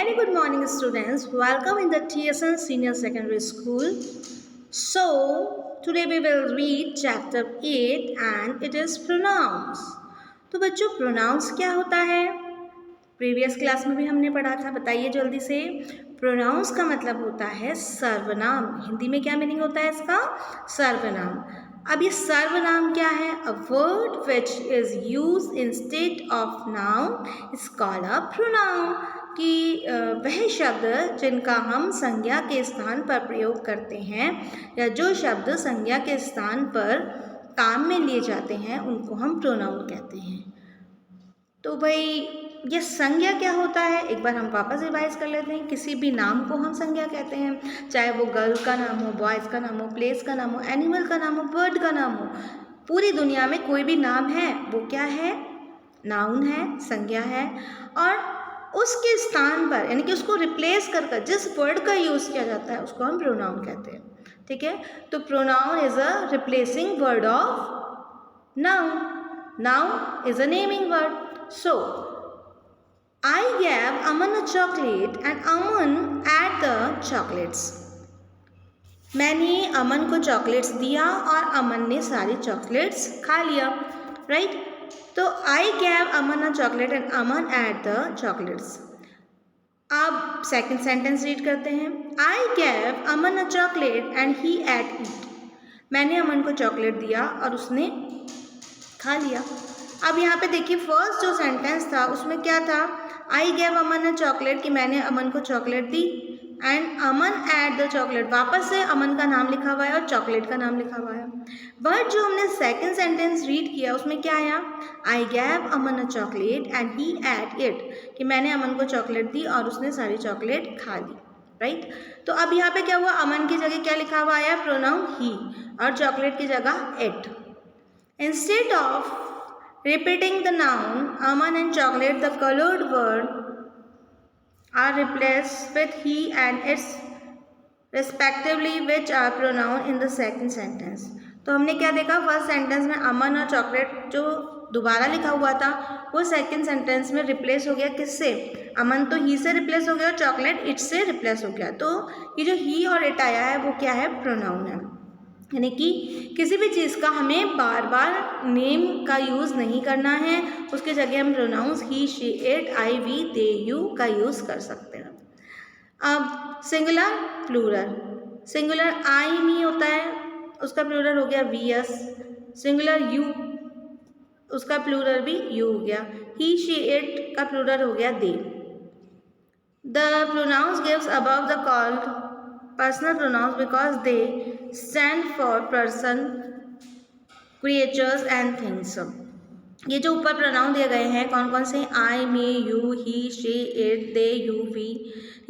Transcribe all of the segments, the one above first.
Very good morning, students. Welcome in the TSN Senior Secondary School. So, today we will read chapter 8 and it is pronouns. तो बच्चों pronouns क्या होता है? Previous class में भी हमने पढ़ा था, बताइए जल्दी से। प्रोनाउंस का मतलब होता है सर्वनाम। हिंदी में क्या मीनिंग होता है इसका? सर्वनाम। अब ये सर्वनाम क्या है? अ word which is use instead of noun is called a pronoun. कि वह शब्द जिनका हम संज्ञा के स्थान पर प्रयोग करते हैं या जो शब्द संज्ञा के स्थान पर काम में लिए जाते हैं उनको हम प्रोनाउन कहते हैं। तो भाई ये संज्ञा क्या होता है, एक बार हम वापस रिवाइज कर लेते हैं। किसी भी नाम को हम संज्ञा कहते हैं, चाहे वो गर्ल का नाम हो, बॉयज़ का नाम हो, प्लेस का नाम हो, एनिमल का नाम हो, बर्ड का नाम हो। पूरी दुनिया में कोई भी नाम है वो क्या है? नाउन है, संज्ञा है। और उसके स्थान पर यानी कि उसको रिप्लेस कर जिस वर्ड का यूज़ किया जाता है उसको हम प्रोनाउन कहते हैं। ठीक है, तो pronoun is a replacing word of noun. Noun is a naming word. So, I gave Aman a chocolate and Aman ate the chocolates. मैंने अमन को चॉकलेट्स दिया और अमन ने सारी चॉकलेट्स खा लिया, राइट? तो I gave Aman a chocolate and Aman ate the chocolates. अब सेकंड सेंटेंस रीड करते हैं। I gave Aman a chocolate and he ate it. मैंने अमन को चॉकलेट दिया और उसने खा लिया। अब यहाँ पे देखिए फर्स्ट जो सेंटेंस था उसमें क्या था? I gave Aman a chocolate, कि मैंने अमन को chocolate the, and Aman at the chocolate, वापस से अमन का नाम लिखा हुआ है और चॉकलेट का नाम लिखा हुआ है। बट जो हमने सेकंड सेंटेंस रीड किया उसमें क्या आया? I gave Aman a chocolate and he at it, कि मैंने अमन को चॉकलेट दी और उसने सारी चॉकलेट खा ली, राइट? तो अब यहाँ पे क्या हुआ? अमन की जगह क्या लिखा हुआ आया? प्रोनाउन ही, और चॉकलेट की जगह it. Instead of repeating the noun Aman and chocolate, the colored word are replaced with he and its respectively, which are pronoun in the second sentence. तो हमने क्या देखा? फर्स्ट सेंटेंस में अमन और चॉकलेट जो दोबारा लिखा हुआ था वो सेकंड सेंटेंस में रिप्लेस हो गया। किससे? अमन तो ही से रिप्लेस हो गया और चॉकलेट इट से रिप्लेस हो गया। तो ये जो ही और इट आया है वो क्या है? प्रोनाउन है। यानी कि किसी भी चीज़ का हमें बार बार नेम का यूज़ नहीं करना है, उसके जगह हम pronouns he, she, it, I, we, they, you का यूज़ कर सकते हैं। अब singular plural, singular I me होता है, उसका प्लूरल हो गया वी एस। सिंगुलर यू, उसका प्लूरल भी यू हो गया। ही, शी, इट का प्लूरल हो गया they. The pronouns gives above the called personal pronouns because they stand for person, creatures and things. ये जो ऊपर प्रोनाउन दिए गए हैं कौन कौन से? I, me, you, he, she, it, they, you, we,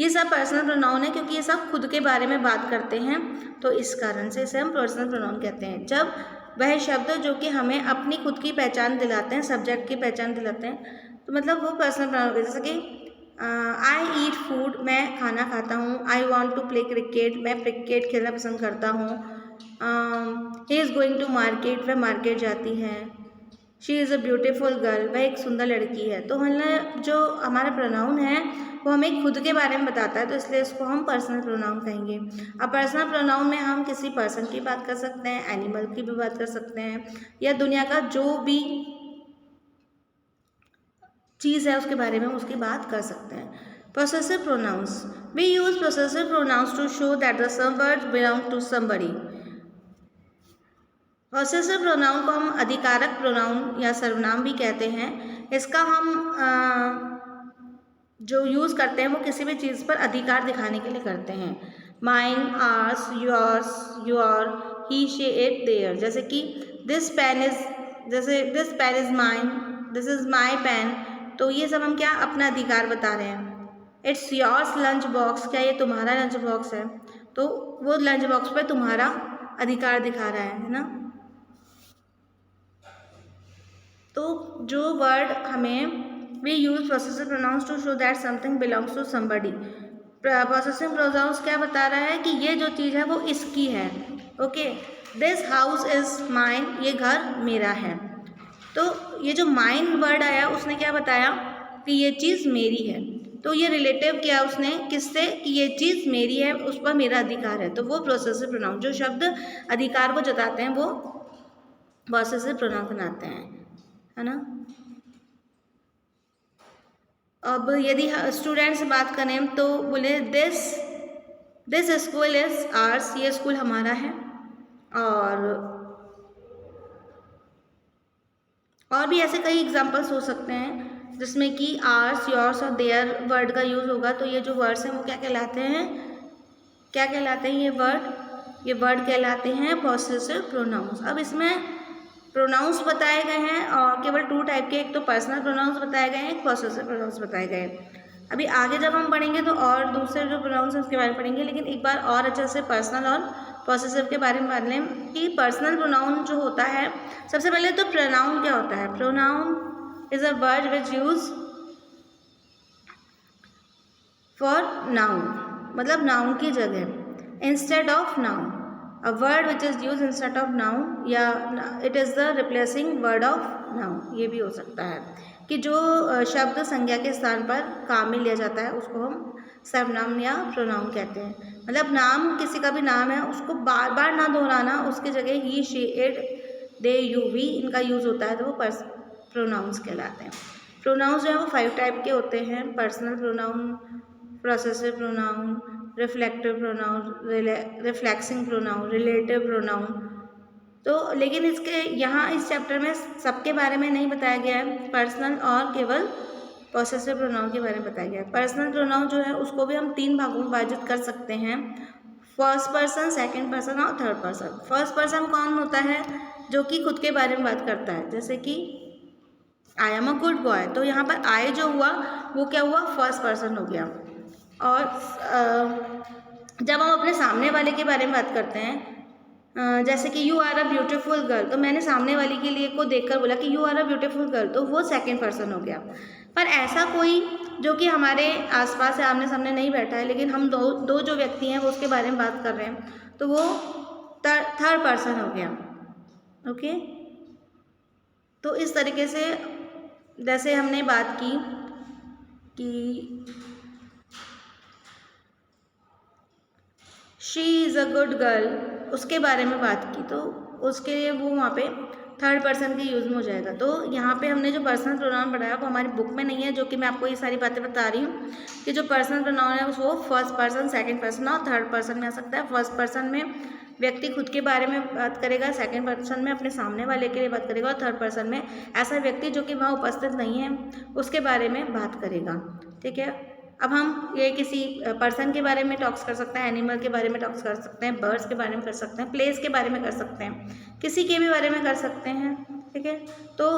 ये सब पर्सनल प्रोनाउन है क्योंकि ये सब खुद के बारे में बात करते हैं, तो इस कारण से इसे हम पर्सनल प्रोनाउन कहते हैं। जब वह शब्द जो कि हमें अपनी खुद की पहचान दिलाते हैं, सब्जेक्ट की पहचान दिलाते हैं, तो मतलब वो पर्सनल प्रोनाउन है। जैसे कि आई ईट फूड, मैं खाना खाता हूँ। I want to play cricket, मैं क्रिकेट खेलना पसंद करता हूँ। He is going to market, वह मार्केट जाती है। She is a beautiful girl, वह एक सुंदर लड़की है। तो मतलब जो हमारा प्रोनाउन है वो हमें खुद के बारे में बताता है, तो इसलिए इसको हम पर्सनल प्रोनाउन कहेंगे। अब पर्सनल प्रोनाउन में हम किसी पर्सन की बात कर सकते हैं, एनिमल की भी बात कर सकते हैं, या दुनिया का जो भी चीज़ है उसके बारे में उसकी बात कर सकते हैं। Possessive pronouns. We use possessive pronouns to show that the some words belong to somebody. Possessive pronoun को हम अधिकारक प्रोनाउन या सर्वनाम भी कहते हैं। इसका हम जो यूज़ करते हैं वो किसी भी चीज़ पर अधिकार दिखाने के लिए करते हैं। Mine, ours, yours, your, he, she, it, their. जैसे कि दिस पेन इज, जैसे this pen is mine, this is my pen, तो ये सब हम क्या अपना अधिकार बता रहे हैं। इट्स योर्स लंच बॉक्स, क्या ये तुम्हारा लंच बॉक्स है, तो वो लंच बॉक्स पे तुम्हारा अधिकार दिखा रहा है ना। तो जो वर्ड हमें we use possessive pronouns to show that something belongs to somebody. Possessive pronouns क्या बता रहा है कि ये जो चीज़ है वो इसकी है। Okay, this house is mine, ये घर मेरा है। तो ये जो माइन वर्ड आया उसने क्या बताया कि ये चीज़ मेरी है। तो ये रिलेटिव किया उसने किससे कि ये चीज़ मेरी है, उस पर मेरा अधिकार है, तो वो पॉसेसिव प्रोनाउन। जो शब्द अधिकार को जताते हैं वो पॉसेसिव प्रोनाउन बनाते हैं, है ना। अब यदि स्टूडेंट से बात करें तो बोले दिस स्कूल इज आर्स, ये स्कूल हमारा है। और भी ऐसे कई एग्जांपल्स हो सकते हैं जिसमें कि आर्स, योर्स और देयर वर्ड का यूज़ होगा। तो ये जो वर्ड्स हैं वो क्या कहलाते हैं, क्या कहलाते हैं ये वर्ड कहलाते हैं पॉसेसिव प्रोनाउंस। अब इसमें प्रोनाउंस बताए गए हैं और केवल 2 टाइप के, एक तो पर्सनल प्रोनाउंस बताए गए हैं, एक पॉसेसिव प्रोनाउंस बताए गए हैं। अभी आगे जब हम पढ़ेंगे तो और दूसरे जो प्रोनाउंस हैं उसके बारे में पढ़ेंगे, लेकिन एक बार और अच्छे से पर्सनल और पॉसेसिव के बारे में बात लें कि पर्सनल प्रोनाउन जो होता है, सबसे पहले तो प्रोनाउन क्या होता है। Pronoun is a word which use for noun, मतलब नाउन की जगह, instead of noun, a word which is use instead of noun, या it is the replacing word of noun. ये भी हो सकता है कि जो शब्द संज्ञा के स्थान पर काम में लिया जाता है उसको हम सर्वनाम या प्रोनाउन कहते हैं। मतलब नाम, किसी का भी नाम है उसको बार बार ना दोहराना, उसकी जगह he, she, it, they, you, we इनका यूज़ होता है, तो वो प्रोनाउंस कहलाते हैं। प्रोनाउंस जो है वो 5 टाइप के होते हैं, personal pronoun, possessive pronoun, reflective pronoun, reflexing pronoun, relative pronoun. तो लेकिन इसके यहाँ इस चैप्टर में सबके बारे में नहीं बताया गया है, पर्सनल और केवल पॉसेसिव प्रोनाउन के बारे में बताया गया है। पर्सनल प्रोनाउन जो है उसको भी हम 3 भागों में विभाजित कर सकते हैं, फर्स्ट पर्सन, सेकंड पर्सन और थर्ड पर्सन। फर्स्ट पर्सन कौन होता है, जो कि खुद के बारे में बात करता है, जैसे कि I am a good boy, तो यहाँ पर आई जो हुआ वो क्या हुआ, फर्स्ट पर्सन हो गया। और जब हम अपने सामने वाले के बारे में बात करते हैं, जैसे कि you are a beautiful girl, तो मैंने सामने वाली के लिए को देखकर बोला कि you are a beautiful girl, तो वो सेकंड पर्सन हो गया। पर ऐसा कोई जो कि हमारे आसपास है, आमने सामने नहीं बैठा है, लेकिन हम दो जो व्यक्ति हैं वो उसके बारे में बात कर रहे हैं, तो वो थर्ड पर्सन हो गया। ओके, तो इस तरीके से जैसे हमने बात की कि she is a good girl, उसके बारे में बात की, तो उसके लिए वो वहाँ पे थर्ड पर्सन के यूज़ में हो जाएगा। तो यहाँ पे हमने जो पर्सनल प्रोनाउन पढ़ाया वो हमारी बुक में नहीं है, जो कि मैं आपको ये सारी बातें बता रही हूँ कि जो पर्सनल प्रोनाउन है वो फर्स्ट पर्सन, सेकंड पर्सन और थर्ड पर्सन में आ सकता है। फर्स्ट पर्सन में व्यक्ति खुद के बारे में बात करेगा, सेकंड पर्सन में अपने सामने वाले के लिए बात करेगा, और थर्ड पर्सन में ऐसा व्यक्ति जो कि वहाँ उपस्थित नहीं है उसके बारे में बात करेगा। ठीक है, अब हम ये किसी पर्सन के बारे में टॉक्स कर सकते हैं, एनिमल के बारे में टॉक्स कर सकते हैं, बर्ड्स के बारे में कर सकते हैं, प्लेस के बारे में कर सकते हैं, किसी के भी बारे में कर सकते हैं। ठीक है, तो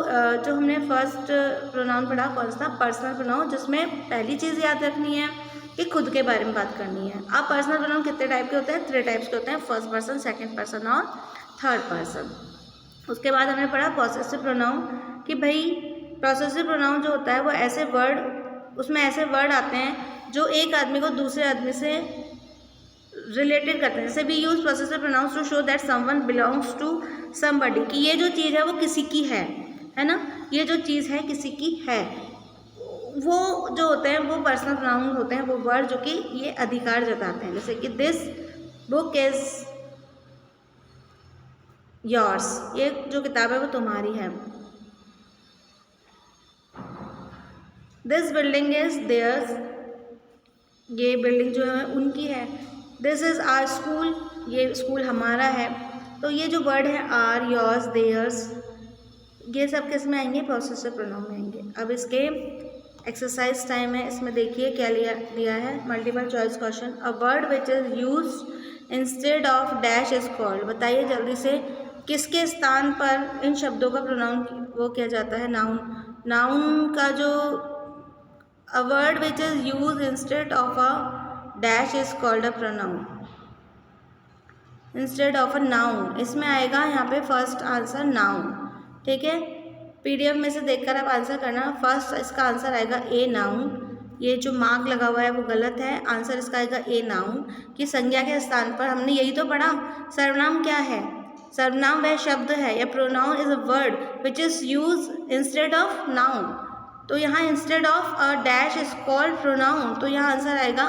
जो हमने फर्स्ट प्रोनाउन पढ़ा कौन सा, पर्सनल प्रोनाउन, जिसमें पहली चीज़ याद रखनी है कि खुद के बारे में बात करनी है। अब पर्सनल प्रोनाउन कितने टाइप के होते हैं, 3 टाइप्स के होते हैं, फर्स्ट पर्सन, सेकेंड पर्सन और थर्ड पर्सन। उसके बाद हमने पढ़ा पॉसेसिव प्रोनाउन कि भाई पॉसेसिव प्रोनाउन जो होता है वो ऐसे वर्ड, उसमें ऐसे वर्ड आते हैं जो एक आदमी को दूसरे आदमी से रिलेटेड करते हैं। जैसे we use possessive pronouns to show that someone belongs to somebody, कि ये जो चीज़ है वो किसी की है ना, ये जो चीज़ है किसी की है। वो जो होते हैं वो पर्सनल प्रोनाउन होते हैं, वो वर्ड जो कि ये अधिकार जताते हैं। जैसे कि दिस बुक इज योर्स, ये जो किताब है वो तुम्हारी है। दिस बिल्डिंग इज देयर्स, ये बिल्डिंग जो है उनकी है। दिस इज़ आर स्कूल, ये स्कूल हमारा है। तो ये जो वर्ड है आर, योर्स, देयर्स, ये सब किस में आएंगे, पॉसेसिव प्रोनाउन में आएंगे। अब इसके एक्सरसाइज टाइम है, इसमें देखिए क्या लिया है, multiple choice question. A word which is used instead of dash is called, बताइए जल्दी से किसके स्थान पर इन शब्दों का प्रोनाउन वो किया जाता है, नाउन। नाउन का जो a word which is used instead of a dash is called a pronoun, instead of a noun, इसमें आएगा यहाँ पे फर्स्ट आंसर नाउन। ठीक है, पीडीएफ में से देखकर आप आंसर करना। फर्स्ट इसका आंसर आएगा ए नाउन, ये जो मार्क लगा हुआ है वो गलत है, आंसर इसका आएगा ए नाउन। कि संज्ञा के स्थान पर हमने यही तो पढ़ा, सर्वनाम क्या है, सर्वनाम वह शब्द है या pronoun is a word which is use instead of noun, तो यहाँ instead of a dash is called pronoun, तो यहाँ आंसर आएगा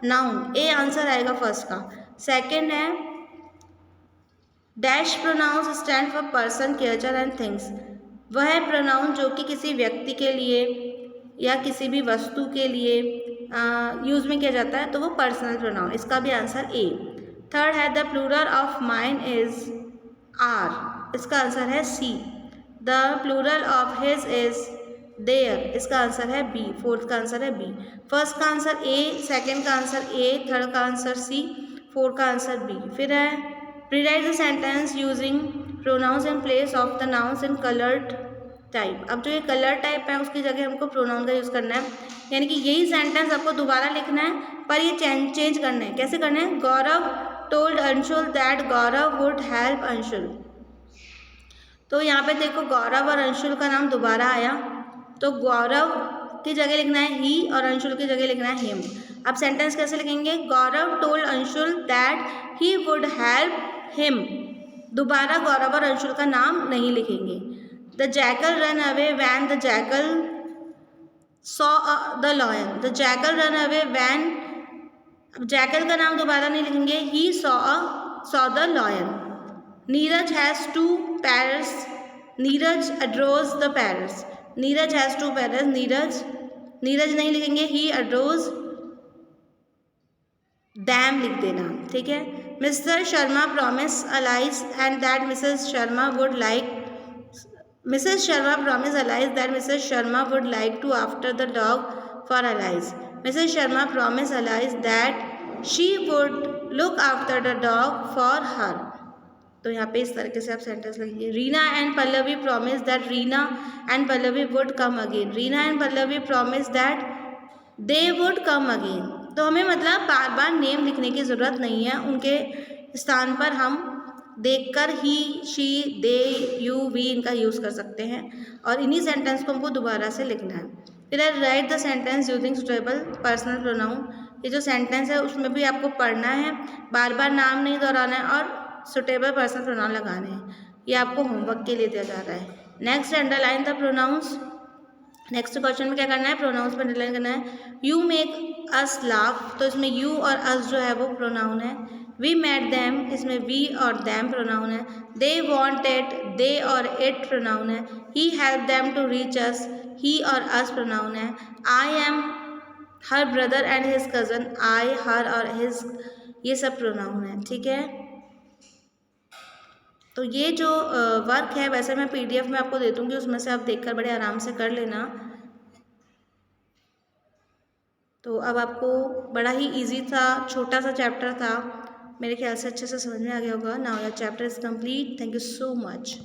नाउन, ए आंसर आएगा फर्स्ट का। सेकंड है dash pronouns stand for person, creature and things. वह pronoun जो कि किसी व्यक्ति के लिए या किसी भी वस्तु के लिए यूज़ में किया जाता है तो वो पर्सनल प्रोनाउन, इसका भी आंसर ए। थर्ड है the plural of mine is our, इसका आंसर है C. The plural of his is their, इसका आंसर है बी। फोर्थ का आंसर है बी। फर्स्ट का आंसर ए, सेकंड का आंसर ए, थर्ड का आंसर सी, फोर्थ का आंसर बी। फिर है rewrite the sentence using pronouns in place of the nouns in colored type। अब जो ये कलर टाइप है उसकी जगह हमको प्रोनाउन का यूज़ करना है, यानी कि यही सेंटेंस आपको दोबारा लिखना है पर ये चेंज करना है। कैसे करना है? Gaurav told Anshul that Gaurav would help Anshul. तो यहाँ पे देखो गौरव और अंशुल का नाम दोबारा आया, तो गौरव की जगह लिखना है ही और अंशुल की जगह लिखना है हिम। अब सेंटेंस कैसे लिखेंगे? Gaurav told Anshul that he would help him. दोबारा गौरव और अंशुल का नाम नहीं लिखेंगे। The jackal run away when the jackal saw the lion. The jackal run away when, jackal का नाम दोबारा नहीं लिखेंगे, he saw the lion. Neeraj has two parrots, Neeraj adores the parrots. Neeraj has two parrots, Neeraj नहीं लिखेंगे, ही अड्रोज डैम लिख देना, ठीक है। Mr Sharma promise allies and that Mrs Sharma would like, Mrs Sharma promise Alize that Mrs Sharma would like to after the dog for Alize. Mrs Sharma promise Alize that she would look after the dog for her. तो यहाँ पे इस तरीके से आप sentence लिखिए। Reena and Pallavi promise that Reena and Pallavi would come again. Reena and Pallavi promise that they would come again. तो हमें मतलब बार बार नेम लिखने की ज़रूरत नहीं है, उनके स्थान पर हम देखकर ही, शी, दे, यू, वी इनका यूज़ कर सकते हैं और इन्हीं सेंटेंस को हमको दोबारा से लिखना है। फिर right the sentence using suitable personal pronoun. ये जो सेंटेंस है उसमें भी आपको पढ़ना है, बार बार नाम नहीं दोहराना है और सुटेबल पर्सनल प्रोनाउन लगाने हैं। ये आपको होमवर्क के लिए दिया जा रहा है। Next underline the pronounce. Next question में क्या करना है? प्रोनाउंस में अंडरलाइन करना है। यू मेक अस लाफ, तो इसमें यू और अस जो है वो प्रोनाउन है। वी मेट दैम, इसमें वी और दैम प्रोनाउन है। दे वांटेड, दे और इट प्रोनाउन है। He help them to reach us, he और अस प्रोनाउन है। I am her brother and his cousin, I, her और हिज ये सब प्रोनाउन है, ठीक है। तो ये जो वर्क है वैसे मैं PDF में आपको दे दूँगी, उसमें से आप देखकर बड़े आराम से कर लेना। तो अब आपको बड़ा ही इजी था, छोटा सा चैप्टर था, मेरे ख्याल से अच्छे से समझ में आ गया होगा। Now your chapter is complete. Thank you so much.